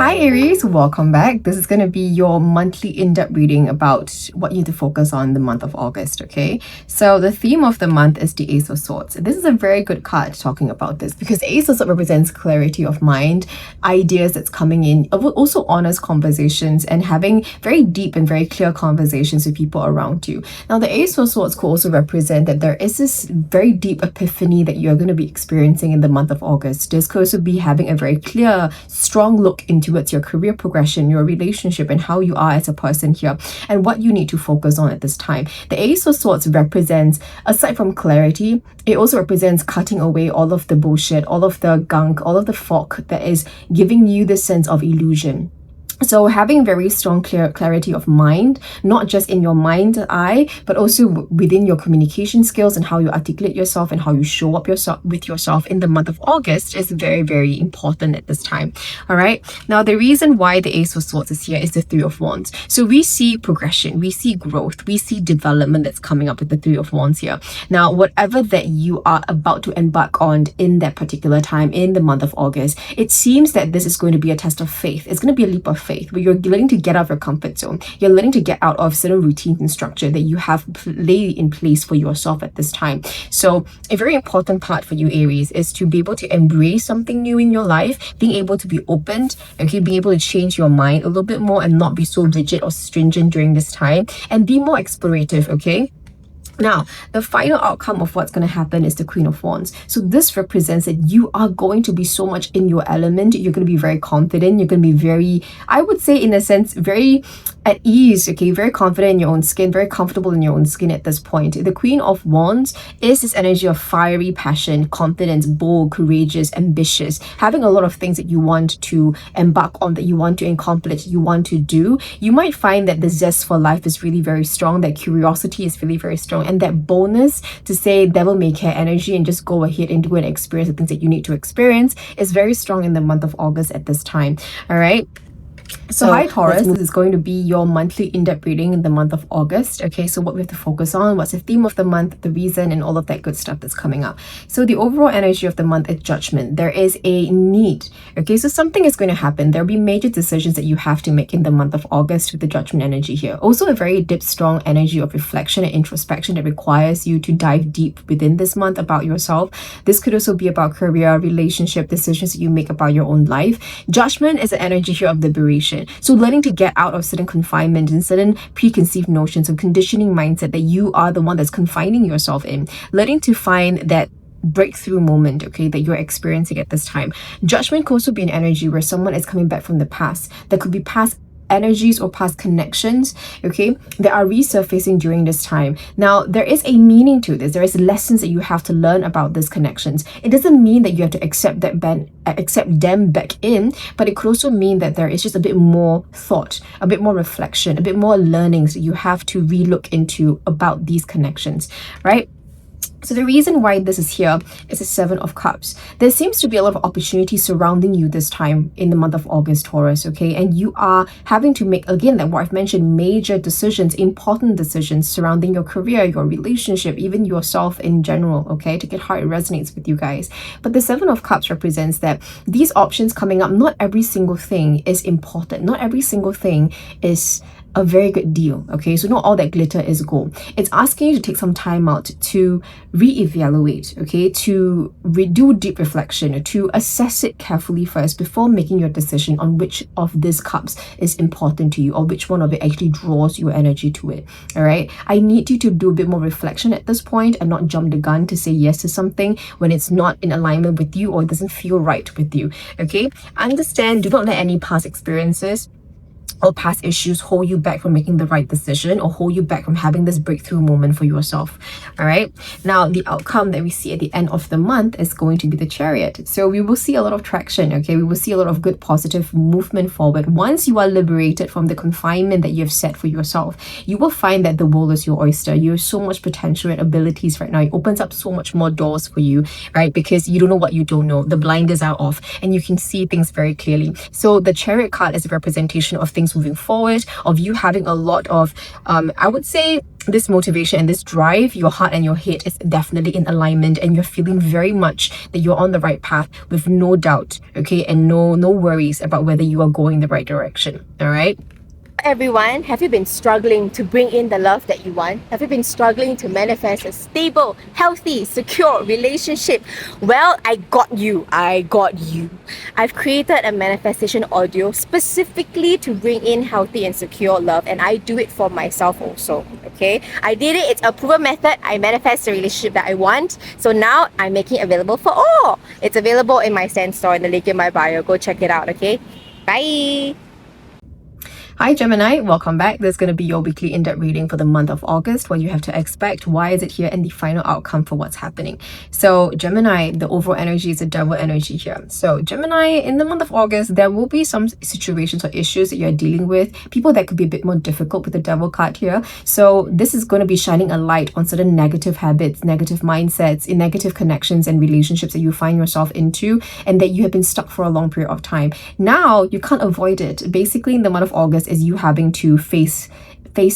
Hi Aries, welcome back. This is going to be your monthly in-depth reading about what you need to focus on the month of August, okay? So the theme of the month is the Ace of Swords. This is a very good card talking about this because Ace of Swords represents clarity of mind, ideas that's coming in, also honest conversations and having very deep and very clear conversations with people around you. Now the Ace of Swords could also represent that there is this very deep epiphany that you're going to be experiencing in the month of August. This could also be having a very clear, strong look into your career progression, your relationship, and how you are as a person here, and what you need to focus on at this time. The Ace of Swords represents, aside from clarity, it also represents cutting away all of the bullshit, all of the gunk, all of the fog that is giving you this sense of illusion. So having very strong clarity of mind, not just in your mind's eye, but also within your communication skills and how you articulate yourself and how you show up with yourself in the month of August is very, very important at this time. All right. Now, the reason why the Ace of Swords is here is the Three of Wands. So we see progression, we see growth, we see development that's coming up with the Three of Wands here. Now, whatever that you are about to embark on in that particular time in the month of August, it seems that this is going to be a test of faith. It's going to be a leap of faith, where you're learning to get out of your comfort zone. You're learning to get out of certain routines and structure that you have laid in place for yourself at this time. So a very important part for you, Aries, is to be able to embrace something new in your life, being able to be open, okay, being able to change your mind a little bit more and not be so rigid or stringent during this time, and be more explorative, okay? Now, the final outcome of what's going to happen is the Queen of Wands. So this represents that you are going to be so much in your element. You're going to be very confident. You're going to be very, I would say in a sense, very at ease, okay? Very confident in your own skin, very comfortable in your own skin at this point. The Queen of Wands is this energy of fiery passion, confidence, bold, courageous, ambitious, having a lot of things that you want to embark on, that you want to accomplish, you want to do. You might find that the zest for life is really very strong, that curiosity is really very strong, and that boldness to say devil may care energy and just go ahead and do and experience the things that you need to experience is very strong in the month of August at this time. All right. So hi Taurus, this is going to be your monthly in-depth reading in the month of August. Okay, so what we have to focus on, what's the theme of the month, the reason, and all of that good stuff that's coming up. So the overall energy of the month is judgment. There is a need. Okay, so something is going to happen. There'll be major decisions that you have to make in the month of August with the judgment energy here. Also a very deep, strong energy of reflection and introspection that requires you to dive deep within this month about yourself. This could also be about career, relationship, decisions that you make about your own life. Judgment is an energy here of liberation. So learning to get out of certain confinement and certain preconceived notions of conditioning mindset that you are the one that's confining yourself in. Learning to find that breakthrough moment, okay, that you're experiencing at this time. Judgment could also be an energy where someone is coming back from the past. There could be past energies or past connections, okay, that are resurfacing during this time. Now, there is a meaning to this. There is lessons that you have to learn about these connections. It doesn't mean that you have to accept them back in, but it could also mean that there is just a bit more thought, a bit more reflection, a bit more learnings that you have to relook into about these connections, right? So the reason why this is here is the Seven of Cups. There seems to be a lot of opportunity surrounding you this time in the month of August, Taurus, okay? And you are having to make, again, like what I've mentioned, major decisions, important decisions surrounding your career, your relationship, even yourself in general, okay? To get how it resonates with you guys. But the Seven of Cups represents that these options coming up, not every single thing is important. Not every single thing is a very good deal, okay? So not all that glitter is gold. It's asking you to take some time out to reevaluate, okay? To do deep reflection, to assess it carefully first before making your decision on which of these cups is important to you or which one of it actually draws your energy to it, all right? I need you to do a bit more reflection at this point and not jump the gun to say yes to something when it's not in alignment with you or it doesn't feel right with you, okay? Understand, do not let any past experiences or past issues hold you back from making the right decision or hold you back from having this breakthrough moment for yourself. All right. Now, the outcome that we see at the end of the month is going to be the Chariot. So we will see a lot of traction. Okay. We will see a lot of good positive movement forward. Once you are liberated from the confinement that you have set for yourself, you will find that the world is your oyster. You have so much potential and abilities right now. It opens up so much more doors for you, right? Because you don't know what you don't know. The blinders are off and you can see things very clearly. So the Chariot card is a representation of things things moving forward, of you having a lot of, I would say, this motivation and this drive. Your heart and your head is definitely in alignment, and you're feeling very much that you're on the right path with no doubt, okay, and no worries about whether you are going the right direction. All right. Everyone, have you been struggling to bring in the love that you want? Have you been struggling to manifest a stable, healthy, secure relationship? Well, I got you. I've created a manifestation audio specifically to bring in healthy and secure love, and I do it for myself also, okay? I did it. It's a proven method. I manifest the relationship that I want. So now I'm making it available for all. It's available in my Stand store in the link in my bio. Go check it out, okay? Bye! Hi Gemini, welcome back. This is going to be your weekly in-depth reading for the month of August, what you have to expect, why is it here, and the final outcome for what's happening. So Gemini, the overall energy is a double energy here. So Gemini, in the month of August, there will be some situations or issues that you're dealing with, people that could be a bit more difficult with the devil card here. So this is going to be shining a light on certain negative habits, negative mindsets, negative connections and relationships that you find yourself into, and that you have been stuck for a long period of time. Now you can't avoid it. Basically, in the month of August is you having to face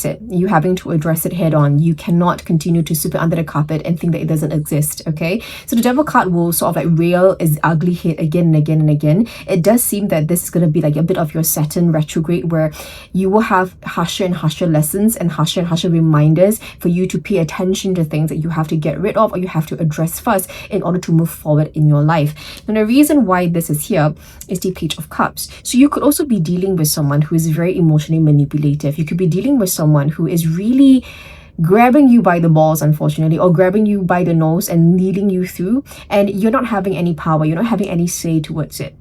it, you having to address it head on. You cannot continue to sweep it under the carpet and think that it doesn't exist, okay? So the devil card will sort of like rail its ugly head again and again and again. It does seem that this is going to be like a bit of your Saturn retrograde, where you will have harsher and harsher lessons and harsher reminders for you to pay attention to things that you have to get rid of or you have to address first in order to move forward in your life. And the reason why this is here is the Page of Cups. So you could also be dealing with someone who is very emotionally manipulative. You could be dealing with someone who is really grabbing you by the balls, unfortunately, or grabbing you by the nose and leading you through, and you're not having any power, you're not having any say towards it.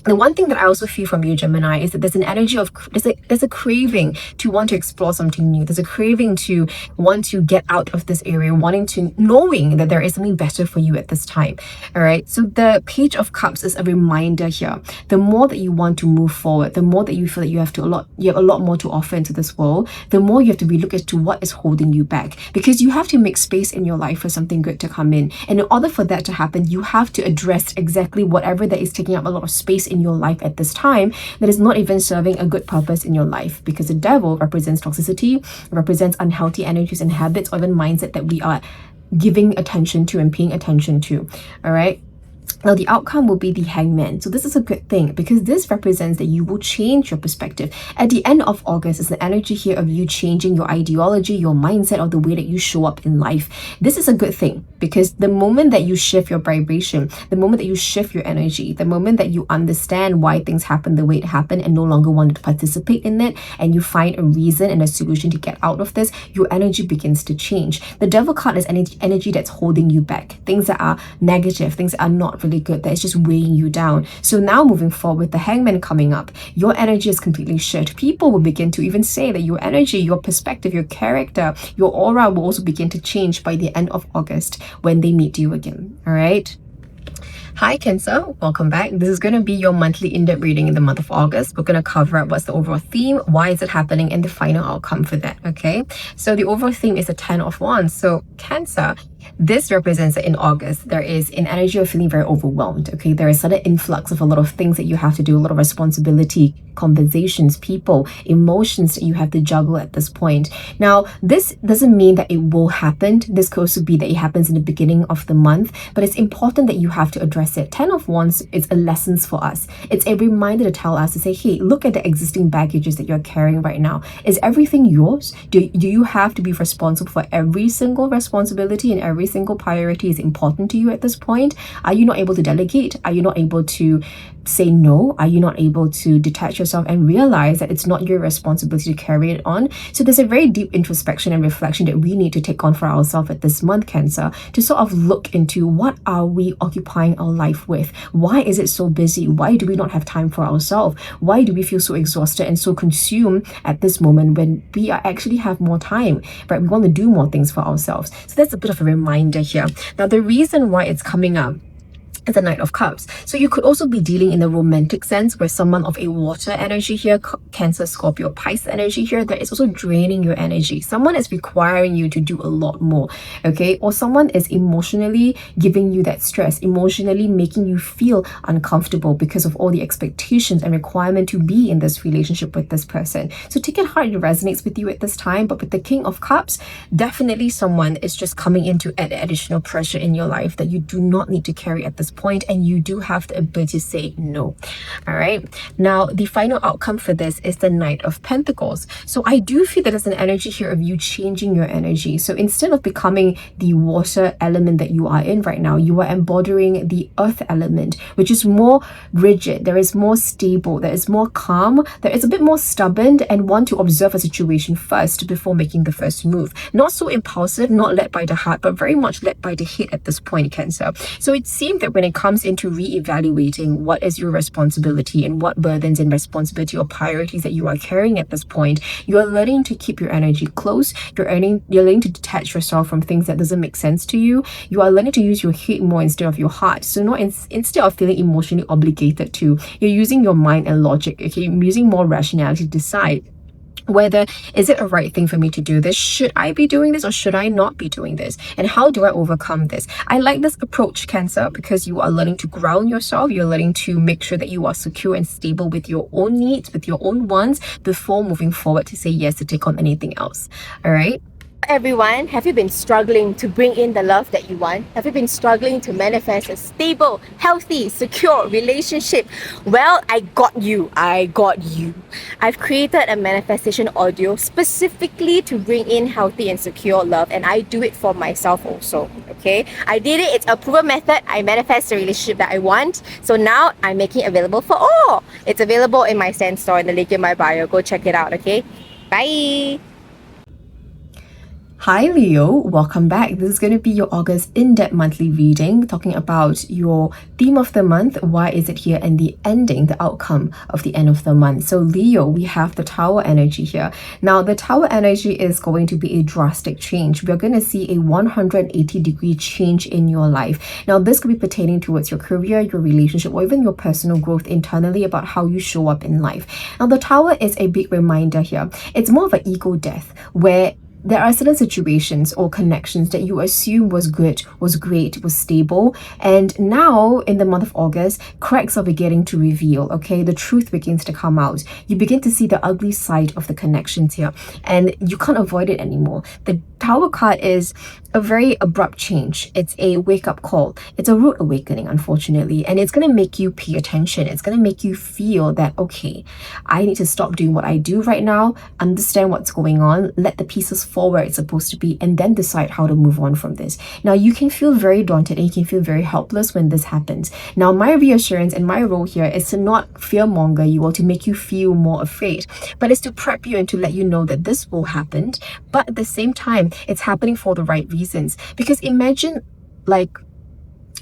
The one thing that I also feel from you, Gemini, is that there's an energy of, there's a craving to want to explore something new. There's a craving to want to get out of this area, knowing that there is something better for you at this time. All right. So the Page of Cups is a reminder here. The more that you want to move forward, the more that you feel that you have a lot more to offer into this world, the more you have to relook as to what is holding you back, because you have to make space in your life for something good to come in. And in order for that to happen, you have to address exactly whatever that is taking up a lot of space in your life at this time that is not even serving a good purpose in your life, because the devil represents toxicity, represents unhealthy energies and habits, or even mindset that we are giving attention to and paying attention to. All right. Now, the outcome will be the Hangman. So this is a good thing, because this represents that you will change your perspective. At the end of August is the energy here of you changing your ideology, your mindset, or the way that you show up in life. This is a good thing, because the moment that you shift your vibration, the moment that you shift your energy, the moment that you understand why things happen the way it happened and no longer want to participate in it, and you find a reason and a solution to get out of this, your energy begins to change. The Devil card is energy that's holding you back. Things that are negative, things that are not really good, that is just weighing you down. So now moving forward, the Hangman coming up, your energy is completely shit. People will begin to even say that your energy, your perspective, your character, your aura will also begin to change by the end of August when they meet you again. All right. Hi Cancer, welcome back. This is going to be your monthly in-depth reading in the month of August. We're going to cover up what's the overall theme, why is it happening, and the final outcome for that, okay? So the overall theme is the 10 of Wands. So Cancer, this represents that in August, there is an energy of feeling very overwhelmed, okay? There is a sudden influx of a lot of things that you have to do, a lot of responsibility, compensations, people, emotions that you have to juggle at this point. Now, this doesn't mean that it will happen. This could also be that it happens in the beginning of the month, but it's important that you have to address it. 10 of Wands is a lessons for us. It's a reminder to tell us to say, hey, look at the existing baggages that you're carrying right now. Is everything yours? Do you have to be responsible for every single responsibility, and every single priority is important to you at this point? Are you not able to delegate? Are you not able to say no? Are you not able to detach yourself and realize that it's not your responsibility to carry it on? So there's a very deep introspection and reflection that we need to take on for ourselves at this month, Cancer, to sort of look into what are we occupying our life with? Why is it so busy? Why do we not have time for ourselves? Why do we feel so exhausted and so consumed at this moment when we actually have more time, right? We want to do more things for ourselves. So that's a bit of a reminder here. Now, the reason why it's coming up It's a Knight of Cups. So you could also be dealing in a romantic sense where someone of a water energy here, Cancer, Scorpio, Pisces energy here, that is also draining your energy. Someone is requiring you to do a lot more, okay? Or someone is emotionally giving you that stress, emotionally making you feel uncomfortable because of all the expectations and requirement to be in this relationship with this person. So take it hard, it resonates with you at this time. But with the King of Cups, definitely someone is just coming in to add additional pressure in your life that you do not need to carry at this point, and you do have the ability to say no. All right, now the final outcome for this is the Knight of Pentacles. So I do feel that there's an energy here of you changing your energy. So instead of becoming the water element that you are in right now, you are embodying the earth element, which is more rigid, there is more stable, there is more calm, there is a bit more stubborn, and want to observe a situation first before making the first move. Not so impulsive, not led by the heart, but very much led by the head at this point, Cancer. So it seems that when it comes into re-evaluating what is your responsibility and what burdens and responsibility or priorities that you are carrying at this point, you are learning to keep your energy close. You're learning to detach yourself from things that doesn't make sense to you. You are learning to use your head more instead of your heart. So not instead of feeling emotionally obligated to, you're using your mind and logic. Okay, you're using more rationality to decide whether is it a right thing for me to do this, should I be doing this or should I not be doing this, and how do I overcome this. I like this approach, Cancer, because you are learning to ground yourself. You're learning to make sure that you are secure and stable with your own needs, with your own wants, before moving forward to say yes to take on anything else. All right, everyone, have you been struggling to bring in the love that you want? Have you been struggling to manifest a stable, healthy, secure relationship? Well, I got you. I've created a manifestation audio specifically to bring in healthy and secure love, and I do it for myself also, okay? I did it. It's a proven method. I manifest the relationship that I want. So now I'm making it available for all. It's available in my stand store in the link in my bio. Go check it out, okay? Bye! Hi Leo, welcome back. This is going to be your August in-depth monthly reading, talking about your theme of the month, why is it here, and the ending, the outcome of the end of the month. So Leo, we have the Tower energy here. Now the Tower energy is going to be a drastic change. We're going to see a 180-degree change in your life. Now this could be pertaining towards your career, your relationship, or even your personal growth internally about how you show up in life. Now the Tower is a big reminder here. It's more of an ego death, where there are certain situations or connections that you assume was good, was great, was stable, and now in the month of August, cracks are beginning to reveal, okay? The truth begins to come out. You begin to see the ugly side of the connections here, and you can't avoid it anymore. The Tower card is a very abrupt change. It's a wake-up call. It's a rude awakening, unfortunately, and it's going to make you pay attention. It's going to make you feel that, okay, I need to stop doing what I do right now, understand what's going on, let the pieces fall where it's supposed to be, and then decide how to move on from this. Now, you can feel very daunted and you can feel very helpless when this happens. Now, my reassurance and my role here is to not fearmonger you or to make you feel more afraid, but it's to prep you and to let you know that this will happen, but at the same time, it's happening for the right reasons. Because imagine like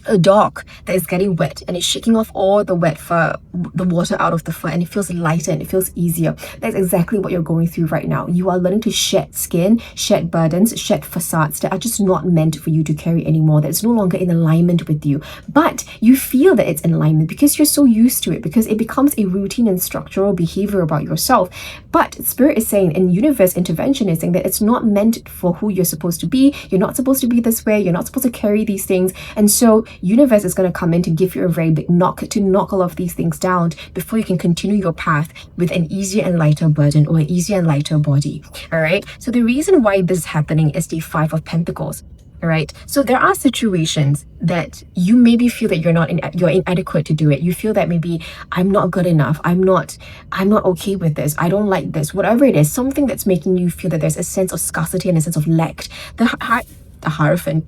a dog that is getting wet and it's shaking off all the wet fur, the water out of the fur, and it feels lighter and it feels easier. That's exactly what you're going through right now. You are learning to shed skin, shed burdens, shed facades that are just not meant for you to carry anymore, that's no longer in alignment with you. But you feel that it's in alignment because you're so used to it, because it becomes a routine and structural behavior about yourself. But Spirit is saying, and universe intervention is saying, that it's not meant for who you're supposed to be. You're not supposed to be this way. You're not supposed to carry these things. And so universe is going to come in to give you a very big knock, to knock all of these things down before you can continue your path with an easier and lighter burden or an easier and lighter body. All right, so the reason why this is happening is the Five of Pentacles. All right, so there are situations that you maybe feel that you're inadequate to do it. You feel that maybe I'm not good enough, I'm not okay with this, I don't like this, whatever it is, something that's making you feel that there's a sense of scarcity and a sense of lack. The Hierophant,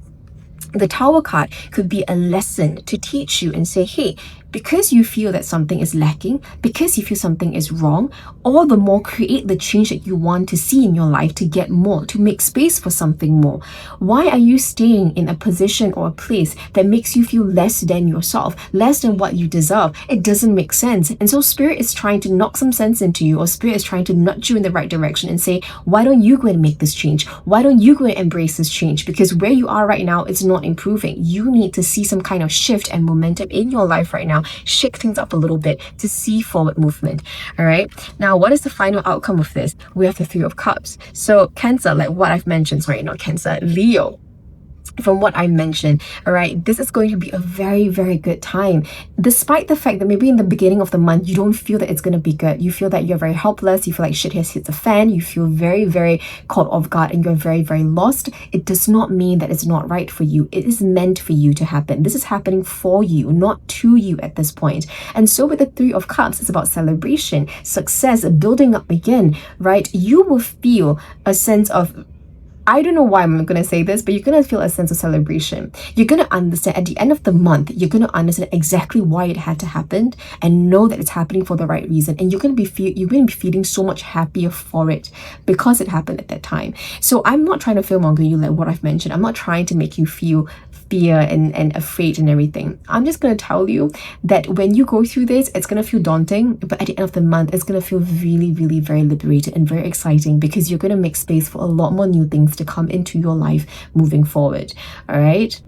the Tower card, could be a lesson to teach you and say, hey, because you feel that something is lacking, because you feel something is wrong, all the more create the change that you want to see in your life, to get more, to make space for something more. Why are you staying in a position or a place that makes you feel less than yourself, less than what you deserve? It doesn't make sense. And so Spirit is trying to knock some sense into you, or Spirit is trying to nudge you in the right direction and say, why don't you go and make this change? Why don't you go and embrace this change? Because where you are right now, it's not improving. You need to see some kind of shift and momentum in your life right now. Shake things up a little bit to see forward movement. All right. Now, what is the final outcome of this? We have the Three of Cups. So Cancer, like what I've mentioned, sorry, not Cancer, Leo. From what I mentioned, all right, this is going to be a very, very good time. Despite the fact that maybe in the beginning of the month, you don't feel that it's going to be good. You feel that you're very helpless. You feel like shit has hit the fan. You feel very, very caught off guard and you're very, very lost. It does not mean that it's not right for you. It is meant for you to happen. This is happening for you, not to you at this point. And so with the Three of Cups, it's about celebration, success, building up again, right? You will feel a sense of, I don't know why I'm going to say this, but you're going to feel a sense of celebration. You're going to understand at the end of the month, you're going to understand exactly why it had to happen and know that it's happening for the right reason. And you're going to be feeling so much happier for it because it happened at that time. So I'm not trying to fearmonger you like what I've mentioned. I'm not trying to make you feel fear and afraid and everything. I'm just going to tell you that when you go through this, it's going to feel daunting, but at the end of the month, it's going to feel really, really very liberated and very exciting because you're going to make space for a lot more new things to come into your life moving forward. All right.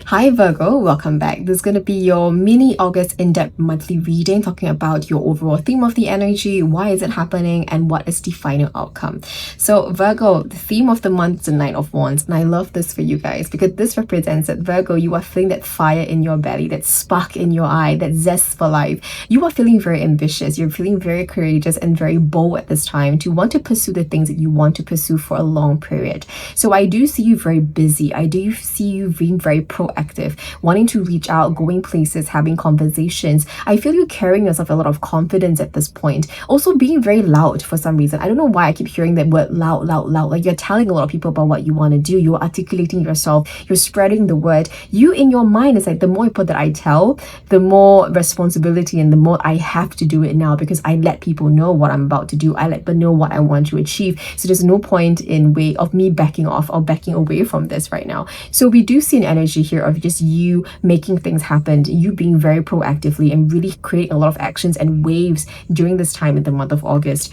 Hi Virgo, welcome back. This is going to be your mini August in-depth monthly reading, talking about your overall theme of the energy, why is it happening, and what is the final outcome. So Virgo, the theme of the month is the Knight of Wands, and I love this for you guys because this represents that Virgo, you are feeling that fire in your belly, that spark in your eye, that zest for life. You are feeling very ambitious, you're feeling very courageous and very bold at this time to want to pursue the things that you want to pursue for a long period. So I do see you very busy. I do see you being very proactive, wanting to reach out, going places, having conversations. I feel you carrying yourself a lot of confidence at this point. Also being very loud for some reason. I don't know why I keep hearing that word loud. Like you're telling a lot of people about what you want to do. You're articulating yourself. You're spreading the word. You in your mind is like, the more people that I tell, the more responsibility and the more I have to do it now because I let people know what I'm about to do. I let them know what I want to achieve. So there's no point in way of me backing off or backing away from this right now. So we do see an energy here of just you making things happen, you being very proactively and really creating a lot of actions and waves during this time in the month of August.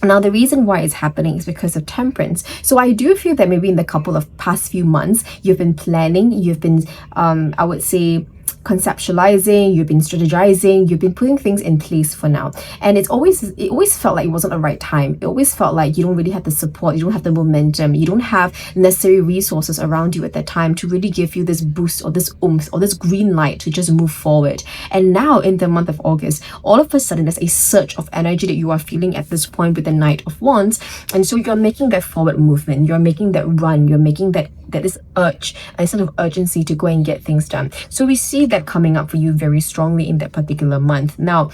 Now, the reason why it's happening is because of Temperance. So I do feel that maybe in the couple of past few months, you've been planning, you've been, I would say, conceptualizing, you've been strategizing, you've been putting things in place for now. And it always felt like it wasn't the right time. It always felt like you don't really have the support, you don't have the momentum, you don't have necessary resources around you at that time to really give you this boost or this oomph or this green light to just move forward. And now in the month of August, all of a sudden there's a surge of energy that you are feeling at this point with the Knight of Wands. And so you're making that forward movement, you're making that run, you're making that is urge, a sort of urgency to go and get things done. So we see that coming up for you very strongly in that particular month. Now,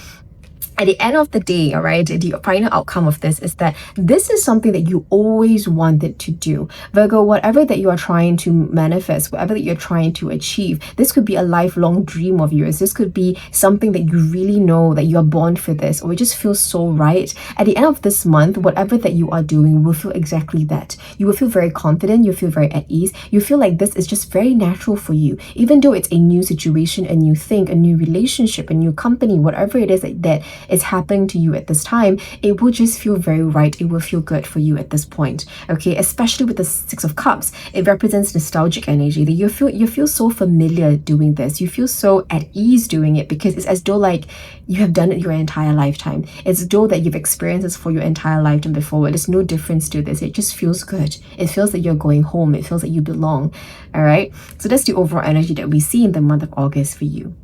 at the end of the day, all right, the final outcome of this is that this is something that you always wanted to do. Virgo, whatever that you are trying to manifest, whatever that you're trying to achieve, this could be a lifelong dream of yours. This could be something that you really know that you're born for this, or it just feels so right. At the end of this month, whatever that you are doing will feel exactly that. You will feel very confident, you feel very at ease, you feel like this is just very natural for you. Even though it's a new situation, a new thing, a new relationship, a new company, whatever it is that is happening to you at this time, it will just feel very right. It will feel good for you at this point. Okay, especially with the Six of Cups, it represents nostalgic energy that you feel so familiar doing this. You feel so at ease doing it because it's as though like you have done it your entire lifetime. It's as though that you've experienced this for your entire lifetime before. There's no difference to this. It just feels good. It feels that you're going home. It feels that you belong. All right. So that's the overall energy that we see in the month of August for you.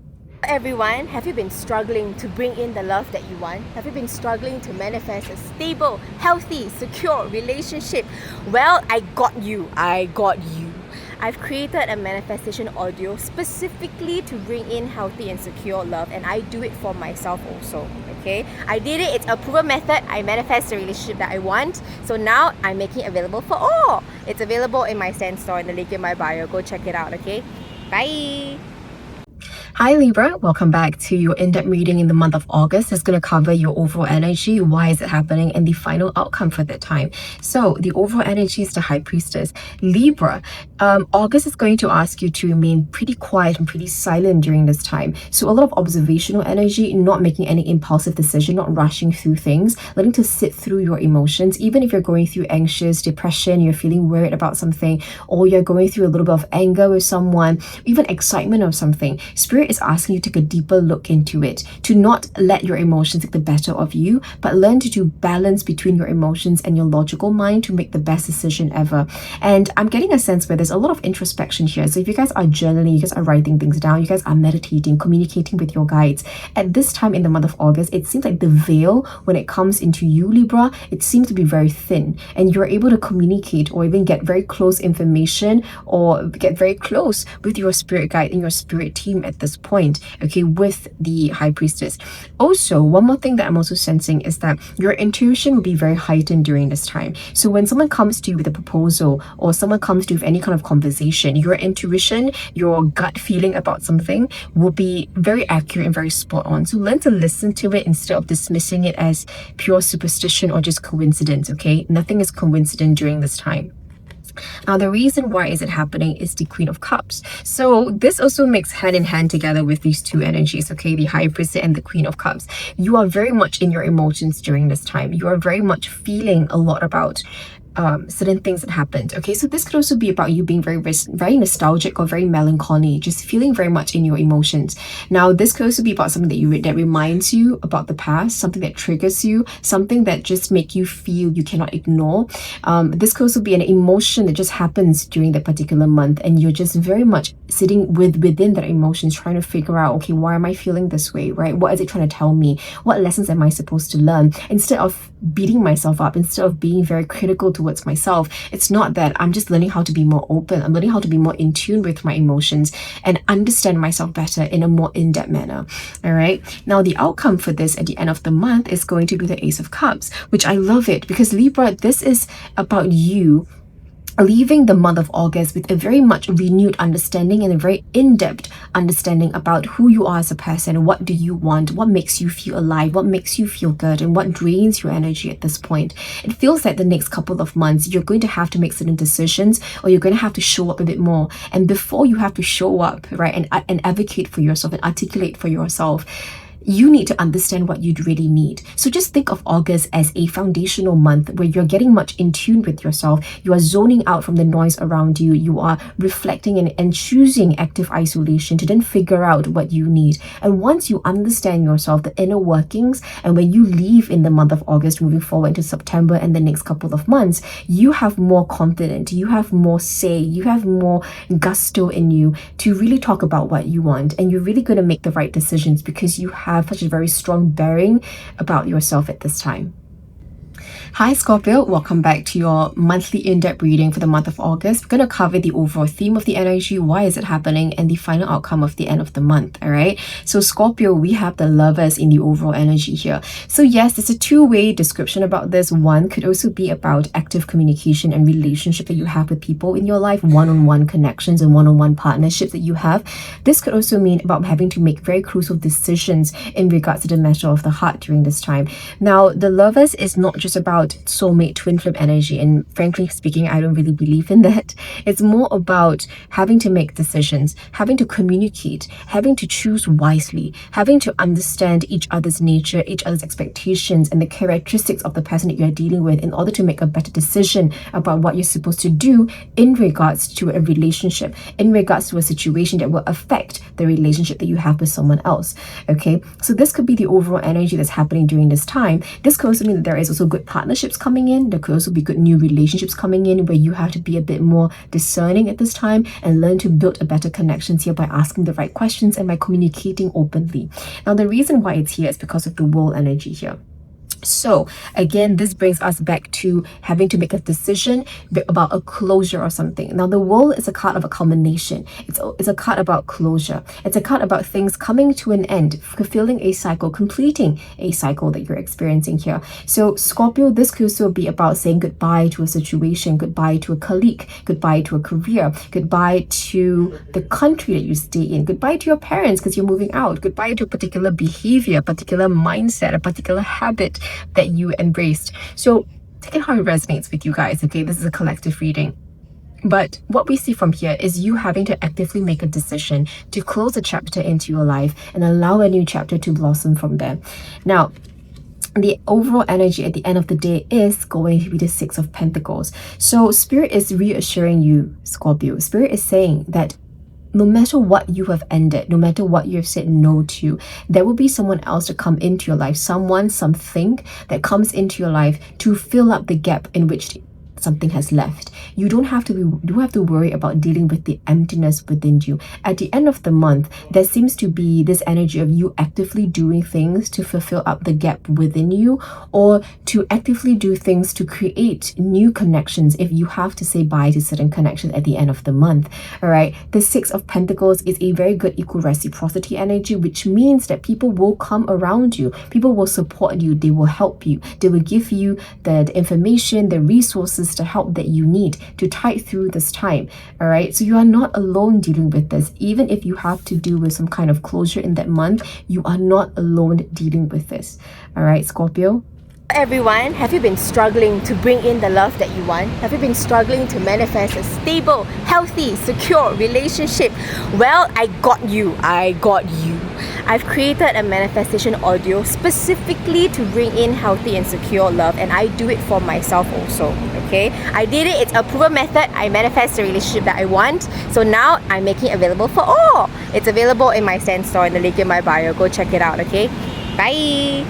Everyone, have you been struggling to bring in the love that you want? Have you been struggling to manifest a stable, healthy, secure relationship? Well, I got you. I've created a manifestation audio specifically to bring in healthy and secure love, and I do it for myself also, okay? I did it. It's a proven method. I manifest the relationship that I want. So now I'm making it available for all. It's available in my Stand store in the link in my bio. Go check it out, okay? Bye! Hi Libra, welcome back to your in-depth reading in the month of August. It's going to cover your overall energy, why is it happening, and the final outcome for that time. So the overall energy is the High Priestess. Libra, August is going to ask you to remain pretty quiet and pretty silent during this time. So a lot of observational energy, not making any impulsive decision, not rushing through things, letting to sit through your emotions. Even if you're going through anxious, depression, you're feeling worried about something, or you're going through a little bit of anger with someone, even excitement of something, Spirit is asking you to take a deeper look into it, to not let your emotions take the better of you, but learn to do balance between your emotions and your logical mind to make the best decision ever. And I'm getting a sense where there's a lot of introspection here. So if you guys are journaling, you guys are writing things down, you guys are meditating, communicating with your guides, at this time in the month of August, it seems like the veil, when it comes into you, Libra, it seems to be very thin, and you're able to communicate or even get very close information or get very close with your spirit guide and your spirit team at this point, okay, with the High Priestess. Also, one more thing that I'm also sensing is that your intuition will be very heightened during this time. So when someone comes to you with a proposal, or someone comes to you with any kind of conversation, your intuition, your gut feeling about something will be very accurate and very spot on. So learn to listen to it instead of dismissing it as pure superstition or just coincidence, okay? Nothing is coincident during this time. Now, the reason why is it happening is the Queen of Cups. So this also makes hand in hand together with these two energies, okay? The High Priestess and the Queen of Cups. You are very much in your emotions during this time. You are very much feeling a lot about certain things that happened, okay? So this could also be about you being very nostalgic or very melancholy, just feeling very much in your emotions. Now, this could also be about something that reminds you about the past, something that triggers you, something that just make you feel you cannot ignore. This could also be an emotion that just happens during that particular month, and you're just very much sitting within that emotion, trying to figure out, okay, why am I feeling this way, right? What is it trying to tell me? What lessons am I supposed to learn? Instead of beating myself up, instead of being very critical towards myself, it's not that. I'm just learning how to be more open. I'm learning how to be more in tune with my emotions and understand myself better in a more in-depth manner. All right. Now, the outcome for this at the end of the month is going to be the Ace of Cups, which I love it because Libra, this is about you leaving the month of August with a very much renewed understanding and a very in-depth understanding about who you are as a person, what do you want, what makes you feel alive, what makes you feel good, and what drains your energy at this point. It feels like the next couple of months you're going to have to make certain decisions, or you're going to have to show up a bit more. And before you have to show up, right, and advocate for yourself and articulate for yourself, you need to understand what you really need. So just think of August as a foundational month where you're getting much in tune with yourself. You are zoning out from the noise around you. You are reflecting and choosing active isolation to then figure out what you need. And once you understand yourself, the inner workings, and when you leave in the month of August, moving forward into September and the next couple of months, you have more confidence, you have more say, you have more gusto in you to really talk about what you want. And you're really going to make the right decisions because you have such a very strong bearing about yourself at this time. Hi Scorpio, welcome back to your monthly in-depth reading for the month of August. We're going to cover the overall theme of the energy, why is it happening, and the final outcome of the end of the month, all right? So Scorpio, we have the Lovers in the overall energy here. So yes, there's a two-way description about this. One could also be about active communication and relationship that you have with people in your life, one-on-one connections and one-on-one partnerships that you have. This could also mean about having to make very crucial decisions in regards to the matter of the heart during this time. Now, the Lovers is not just about soulmate twin flame energy, and frankly speaking, I don't really believe in that. It's more about having to make decisions, having to communicate, having to choose wisely, having to understand each other's nature, each other's expectations, and the characteristics of the person that you're dealing with in order to make a better decision about what you're supposed to do in regards to a relationship, in regards to a situation that will affect the relationship that you have with someone else. Okay, so this could be the overall energy that's happening during this time. This could also mean that there is also good partnerships coming in. There could also be good new relationships coming in where you have to be a bit more discerning at this time and learn to build a better connections here by asking the right questions and by communicating openly. Now, the reason why it's here is because of the World energy here. So again, this brings us back to having to make a decision about a closure or something. Now, the World is a card of a culmination. It's a card about closure. It's a card about things coming to an end, fulfilling a cycle, completing a cycle that you're experiencing here. So Scorpio, this could also be about saying goodbye to a situation, goodbye to a colleague, goodbye to a career, goodbye to the country that you stay in, goodbye to your parents because you're moving out, goodbye to a particular behavior, a particular mindset, a particular habit that you embraced. So take it how it resonates with you guys, okay? This is a collective reading. But what we see from here is you having to actively make a decision to close a chapter into your life and allow a new chapter to blossom from there. Now, the overall energy at the end of the day is going to be the Six of Pentacles. So Spirit is reassuring you, Scorpio. Spirit is saying that no matter what you have ended, no matter what you have said no to, there will be someone else to come into your life, something that comes into your life to fill up the gap in which something has left. You don't have to worry about dealing with the emptiness within you. At the end of the month, there seems to be this energy of you actively doing things to fulfill up the gap within you, or to actively do things to create new connections if you have to say bye to certain connections at the end of the month. All right, the Six of Pentacles is a very good equal reciprocity energy, which means that people will come around you, people will support you, they will help you, they will give you the information, the resources to help that you need to tide through this time. All right, so you are not alone dealing with this. Even if you have to do with some kind of closure in that month, you are not alone dealing with this. All right, Scorpio. Everyone, have you been struggling to bring in the love that you want? Have you been struggling to manifest a stable, healthy, secure relationship? Well, I got you. I've created a manifestation audio specifically to bring in healthy and secure love, and I do it for myself also, okay? I did it. It's a proven method. I manifest the relationship that I want. So now I'm making it available for all. It's available in my Stand store in the link in my bio. Go check it out, okay? Bye!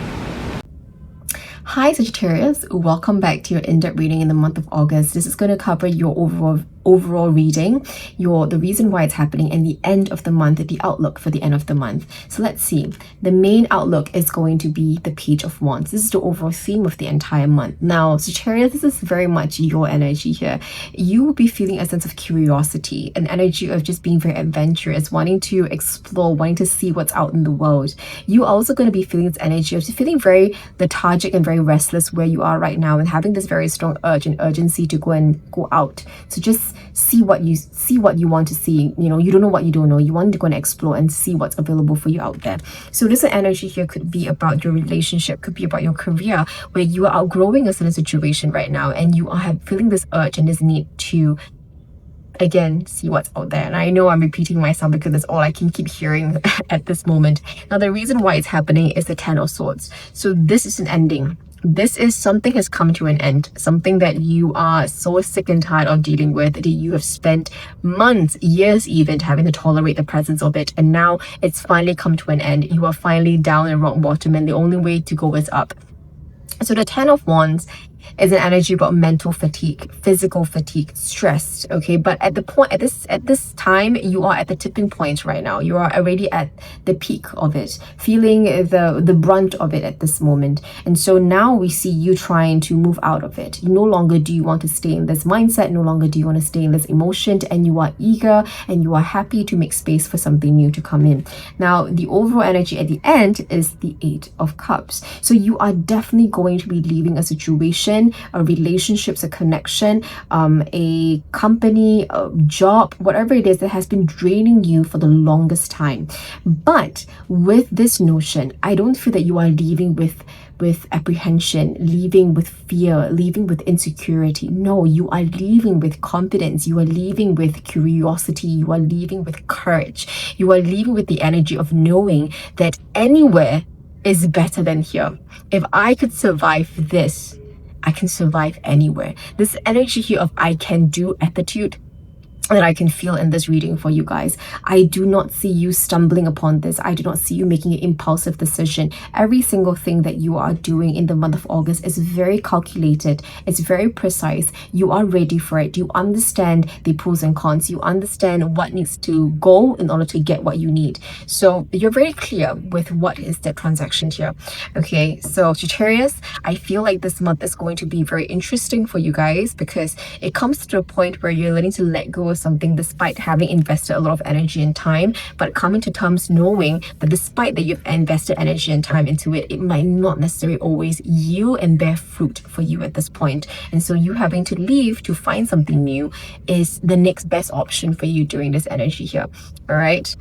Hi Sagittarius, welcome back to your in-depth reading in the month of August. This is going to cover your overall reading, the reason why it's happening, and the end of the month, the outlook for the end of the month. So let's see. The main outlook is going to be the Page of Wands. This is the overall theme of the entire month. Now, Sagittarius, this is very much your energy here. You will be feeling a sense of curiosity, an energy of just being very adventurous, wanting to explore, wanting to see what's out in the world. You are also going to be feeling this energy of just feeling very lethargic and very restless where you are right now, and having this very strong urge and urgency to go out. So just see what you want to see. You know, you don't know what you don't know. You want to go and explore and see what's available for you out there. So this energy here could be about your relationship, could be about your career, where you are outgrowing a certain situation right now, and you are feeling this urge and this need to again see what's out there. And I know I'm repeating myself because that's all I can keep hearing at this moment. Now, the reason why it's happening is the Ten of Swords. So this is an ending. This is something has come to an end, something that you are so sick and tired of dealing with, that you have spent months, years even, having to tolerate the presence of it, and now it's finally come to an end. You are finally down in rock bottom, and the only way to go is up. So the Ten of Wands is an energy about mental fatigue, physical fatigue, stress, okay? But at this time, you are at the tipping point right now. You are already at the peak of it, feeling the brunt of it at this moment. And so now we see you trying to move out of it. No longer do you want to stay in this mindset, no longer do you want to stay in this emotion, and you are eager and you are happy to make space for something new to come in. Now, the overall energy at the end is the Eight of Cups. So you are definitely going to be leaving a situation, a relationships, a connection, a company, a job, whatever it is that has been draining you for the longest time. But with this notion, I don't feel that you are leaving with apprehension, leaving with fear, leaving with insecurity. No, you are leaving with confidence. You are leaving with curiosity. You are leaving with courage. You are leaving with the energy of knowing that anywhere is better than here. If I could survive this, I can survive anywhere. This energy here of I can do attitude, that I can feel in this reading for you guys. I do not see you stumbling upon this. I do not see you making an impulsive decision. Every single thing that you are doing in the month of August is very calculated. It's very precise. You are ready for it. You understand the pros and cons. You understand what needs to go in order to get what you need. So you're very clear with what is the transaction here. Okay, so Sagittarius, I feel like this month is going to be very interesting for you guys because it comes to a point where you're learning to let go of something despite having invested a lot of energy and time, but coming to terms knowing that despite that you've invested energy and time into it, it might not necessarily always yield and bear fruit for you at this point. And so you having to leave to find something new is the next best option for you during this energy here. All right.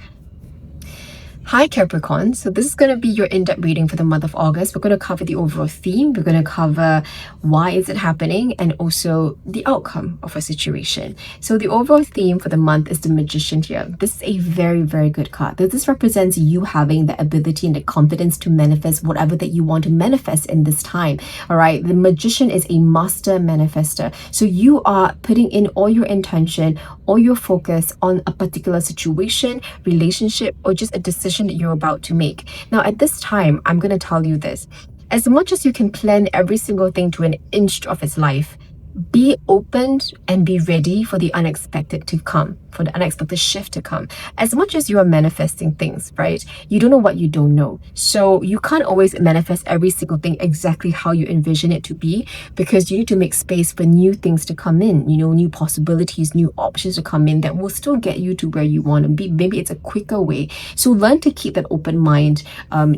Hi Capricorn, so this is going to be your in-depth reading for the month of August. We're going to cover the overall theme, we're going to cover why is it happening, and also the outcome of a situation. So the overall theme for the month is the Magician here. This is a very, very good card. This represents you having the ability and the confidence to manifest whatever that you want to manifest in this time. All right, the Magician is a master manifester. So you are putting in all your intention, all your focus on a particular situation, relationship, or just a decision that you're about to make. Now, at this time, I'm going to tell you this. As much as you can plan every single thing to an inch of its life, be open and be ready for the unexpected to come, for the unexpected shift to come. As much as you are manifesting things, right? You don't know what you don't know. So you can't always manifest every single thing exactly how you envision it to be, because you need to make space for new things to come in, you know, new possibilities, new options to come in that will still get you to where you want to be. Maybe it's a quicker way. So learn to keep that open mind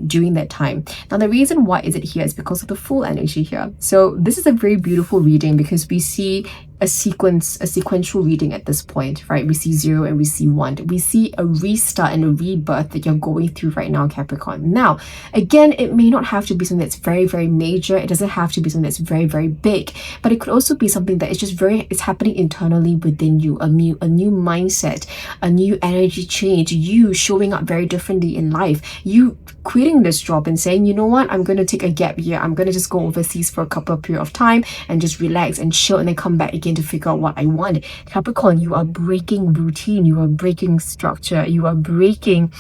during that time. Now, the reason why is it here is because of the full energy here. So this is a very beautiful reading because we see a sequential reading at this point, right? We see 0 and we see 1. We see a restart and a rebirth that you're going through right now, Capricorn. Now, again, it may not have to be something that's very, very major. It doesn't have to be something that's very, very big, but it could also be something that is just it's happening internally within you, a new mindset, a new energy change, you showing up very differently in life, you quitting this job and saying, you know what, I'm going to take a gap year. I'm going to just go overseas for a couple of period of time and just relax and chill and then come back again to figure out what I want. Capricorn, you are breaking routine, you are breaking structure, you are breaking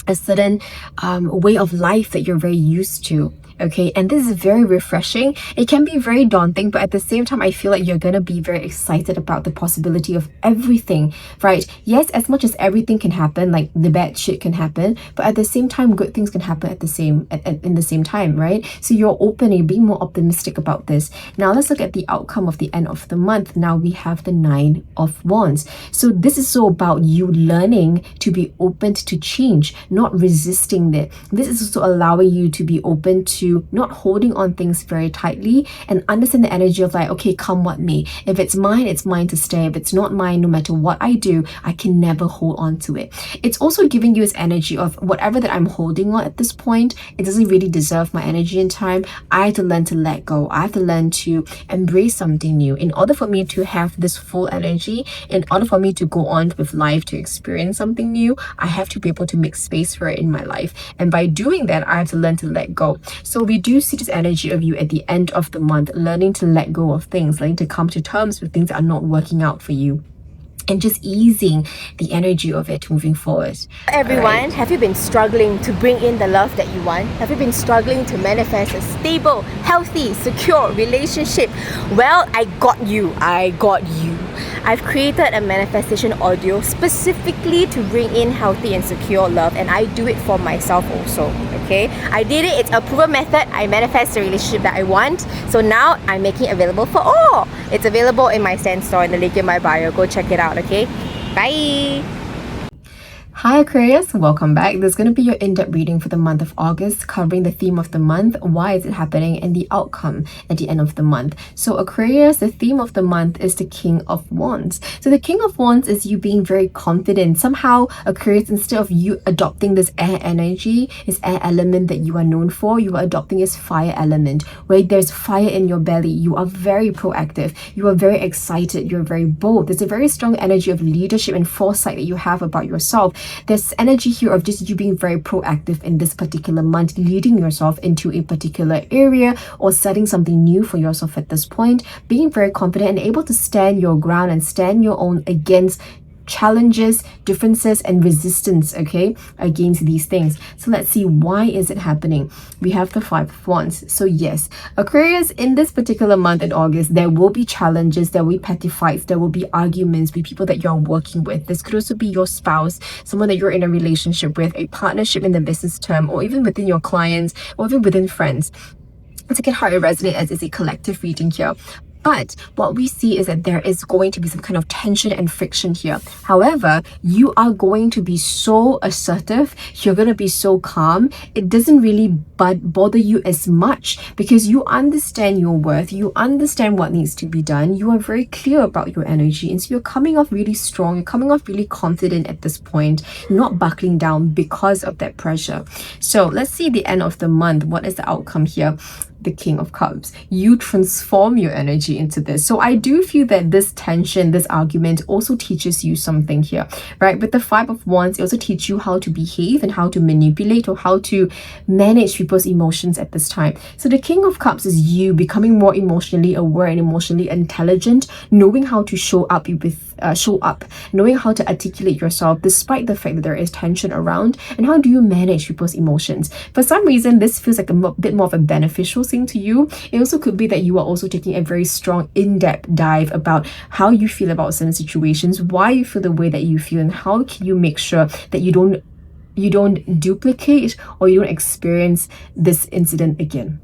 a certain way of life that you're very used to. Okay, and this is very refreshing. It can be very daunting, but at the same time, I feel like you're gonna be very excited about the possibility of everything, right? Yes, as much as everything can happen, like the bad shit can happen, but at the same time, good things can happen in the same time, right? So you're open and you're being more optimistic about this. Now let's look at the outcome of the end of the month. Now we have the 9 of Wands. So this is so about you learning to be open to change, not resisting it. This is also allowing you to be open to not holding on things very tightly and understand the energy of like, okay, come what may. If it's mine to stay. If it's not mine, no matter what I do, I can never hold on to it. It's also giving you this energy of whatever that I'm holding on at this point, it doesn't really deserve my energy and time. I have to learn to let go. I have to learn to embrace something new. In order for me to have this full energy, in order for me to go on with life, to experience something new, I have to be able to make space for it in my life. And by doing that, I have to learn to let go. So we do see this energy of you at the end of the month, learning to let go of things, learning to come to terms with things that are not working out for you, and just easing the energy of it moving forward. Everyone, right. Have you been struggling to bring in the love that you want? Have you been struggling to manifest a stable, healthy, secure relationship? Well, I got you. I've created a manifestation audio specifically to bring in healthy and secure love, and I do it for myself also, okay? I did it. It's a proven method. I manifest the relationship that I want. So now I'm making it available for all. It's available in my stand store in the link in my bio. Go check it out, okay? Bye! Hi Aquarius, welcome back. This is going to be your in-depth reading for the month of August, covering the theme of the month, why is it happening, and the outcome at the end of the month. So Aquarius, the theme of the month is the King of Wands. So the King of Wands is you being very confident. Somehow, Aquarius, instead of you adopting this air energy, this air element that you are known for, you are adopting this fire element, where there's fire in your belly. You are very proactive. You are very excited. You're very bold. There's a very strong energy of leadership and foresight that you have about yourself. There's energy here of just you being very proactive in this particular month, leading yourself into a particular area or setting something new for yourself at this point, being very confident and able to stand your ground and stand your own against challenges, differences, and resistance, okay, against these things. So let's see, why is it happening? We have the Five of Wands. So yes, Aquarius, in this particular month in August, there will be challenges, there will be petty fights, there will be arguments with people that you're working with. This could also be your spouse, someone that you're in a relationship with, a partnership in the business term, or even within your clients, or even within friends. Take it how it resonates, as it's a collective reading here. But what we see is that there is going to be some kind of tension and friction here. However, you are going to be so assertive. You're going to be so calm. It doesn't really bother you as much because you understand your worth. You understand what needs to be done. You are very clear about your energy. And so you're coming off really strong. You're coming off really confident at this point, not buckling down because of that pressure. So let's see the end of the month. What is the outcome here? The King of Cups. You transform your energy into this. So I do feel that this tension, this argument also teaches you something here, right? With the Five of Wands, it also teaches you how to behave and how to manipulate or how to manage people's emotions at this time. So the King of Cups is you becoming more emotionally aware and emotionally intelligent, knowing how to show up, knowing how to articulate yourself despite the fact that there is tension around, and how do you manage people's emotions. For some reason, this feels like a bit more of a beneficial thing to you. It also could be that you are also taking a very strong in-depth dive about how you feel about certain situations, why you feel the way that you feel, and how can you make sure that you don't duplicate or you don't experience this incident again.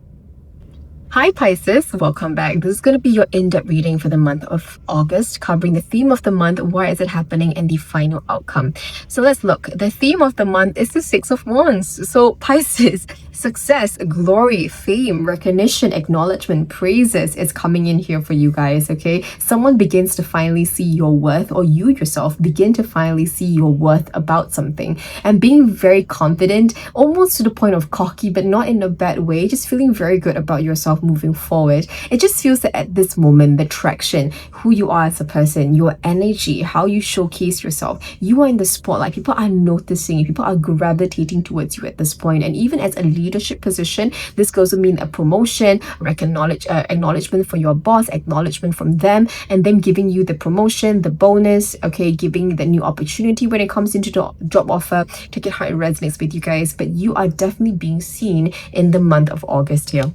Hi Pisces, welcome back. This is going to be your in-depth reading for the month of August, covering the theme of the month, why is it happening, and the final outcome. So let's look. The theme of the month is the Six of Wands. So Pisces, success, glory, fame, recognition, acknowledgement, praises is coming in here for you guys, okay? Someone begins to finally see your worth, or you yourself begin to finally see your worth about something, and being very confident, almost to the point of cocky, but not in a bad way, just feeling very good about yourself moving forward. It just feels that at this moment, the traction, who you are as a person, your energy, how you showcase yourself, you are in the spotlight. People are noticing you. People are gravitating towards you at this point. And even as a leadership position, this goes to mean a promotion, acknowledgement for your boss, acknowledgement from them, and them giving you the promotion, the bonus, okay, giving the new opportunity when it comes into the job offer. Take it how it resonates with you guys, but you are definitely being seen in the month of August here.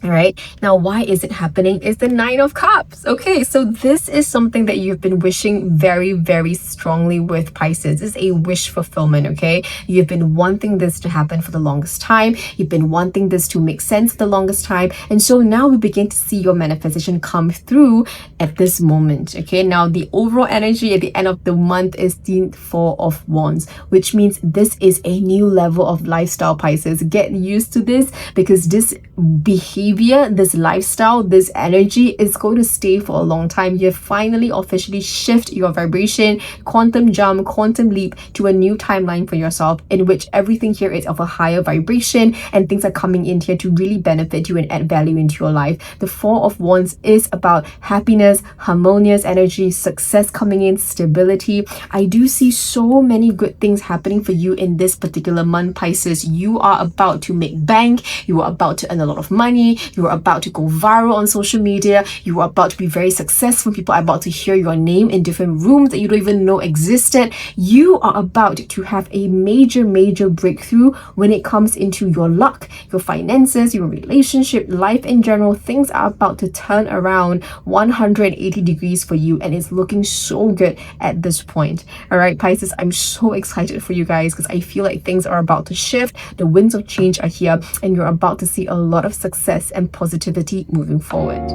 All right, now why is it happening is the Nine of Cups. Okay, so this is something that you've been wishing very, very strongly with Pisces. This is a wish fulfillment, okay? You've been wanting this to happen for the longest time. You've been wanting this to make sense the longest time. And so now we begin to see your manifestation come through at this moment, okay? Now the overall energy at the end of the month is the Four of Wands, which means this is a new level of lifestyle, Pisces. Get used to this because this behavior, this lifestyle, this energy is going to stay for a long time. You finally officially shift your vibration, quantum jump, quantum leap to a new timeline for yourself, in which everything here is of a higher vibration and things are coming in here to really benefit you and add value into your life. The Four of Wands is about happiness, harmonious energy, success coming in, stability. I do see so many good things happening for you in this particular month, Pisces. You are about to make bank. You are about to earn a lot of money. You are about to go viral on social media. You are about to be very successful. People are about to hear your name in different rooms that you don't even know existed. You are about to have a major, major breakthrough when it comes into your luck, your finances, your relationship, life in general. Things are about to turn around 180 degrees for you, and it's looking so good at this point. All right, Pisces, I'm so excited for you guys because I feel like things are about to shift. The winds of change are here, and you're about to see a lot of success and positivity moving forward.